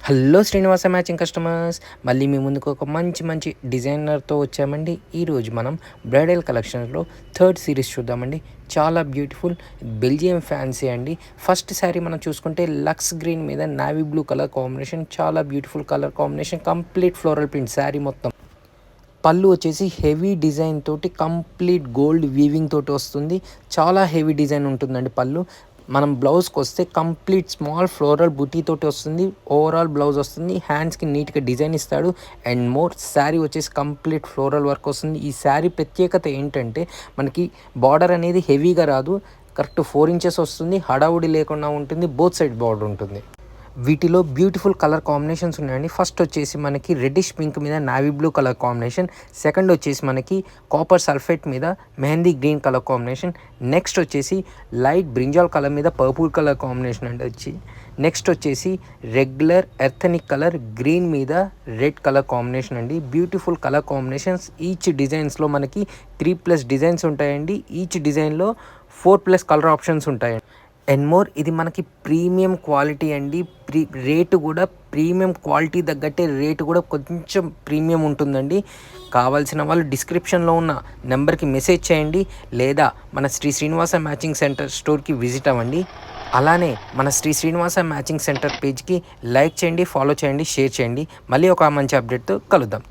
Hello Srinivasa matching customers, మళ్ళీ మీ ముందుకు ఒక మంచి డిజైనర్తో వచ్చామండి. ఈరోజు మనం బ్రైడల్ కలెక్షన్స్లో థర్డ్ సిరీస్ చూద్దామండి. చాలా బ్యూటిఫుల్ బెల్జియం ఫ్యాన్సీ అండి. ఫస్ట్ శారీ మనం చూసుకుంటే లక్స్ గ్రీన్ మీద నావీ బ్లూ కలర్ కాంబినేషన్, చాలా beautiful colour combination, complete floral print sari మొత్తం. పళ్ళు వచ్చేసి హెవీ డిజైన్ తోటి కంప్లీట్ గోల్డ్ వీవింగ్ తోటి వస్తుంది. చాలా హెవీ డిజైన్ ఉంటుందండి పళ్ళు. మనం బ్లౌజ్కి వస్తే కంప్లీట్ స్మాల్ ఫ్లోరల్ బుటీ తోటి వస్తుంది. ఓవరాల్ బ్లౌజ్ వస్తుంది. హ్యాండ్స్కి నీట్గా డిజైన్ ఇస్తాడు. అండ్ మోర్ శారీ వచ్చేసి కంప్లీట్ ఫ్లోరల్ వర్క్ వస్తుంది. ఈ శారీ ప్రత్యేకత ఏంటంటే మనకి బార్డర్ అనేది హెవీగా రాదు, కరెక్ట్ 4 ఇంచెస్ వస్తుంది. హడావుడి లేకుండా ఉంటుంది. బోత్ సైడ్ బార్డర్ ఉంటుంది. వీటిలో బ్యూటిఫుల్ కలర్ కాంబినేషన్స్ ఉన్నాయండి. ఫస్ట్ వచ్చేసి మనకి రెడ్డిష్ పింక్ మీద navy blue colour combination, second వచ్చేసి మనకి కాపర్ సల్ఫేట్ మీద mehndi green colour combination, next వచ్చేసి లైట్ బ్రింజాల్ కలర్ మీద పర్పుల్ కలర్ కాంబినేషన్ అండి వచ్చి, నెక్స్ట్ వచ్చేసి రెగ్యులర్ ఎర్థనిక్ కలర్ గ్రీన్ మీద రెడ్ కలర్ కాంబినేషన్ అండి. Beautiful colour combinations. ఈచ్ డిజైన్స్లో మనకి 3+ డిజైన్స్ ఉంటాయండి. ఈచ్ డిజైన్లో 4+ కలర్ ఆప్షన్స్ ఉంటాయండి. అండ్ మోర్ ఇది మనకి ప్రీమియం క్వాలిటీ అండి. రేటు కూడా ప్రీమియం క్వాలిటీ తగ్గట్టే రేటు కూడా కొంచెం ప్రీమియం ఉంటుందండి. కావాల్సిన వాళ్ళు డిస్క్రిప్షన్లో ఉన్న నెంబర్కి మెసేజ్ చేయండి, లేదా మన శ్రీ శ్రీనివాస మ్యాచింగ్ సెంటర్ స్టోర్కి విజిట్ అవ్వండి. అలానే మన శ్రీ శ్రీనివాస మ్యాచింగ్ సెంటర్ పేజ్కి లైక్ చేయండి, ఫాలో చేయండి, షేర్ చేయండి. మళ్ళీ ఒక మంచి అప్డేట్తో కలుద్దాం.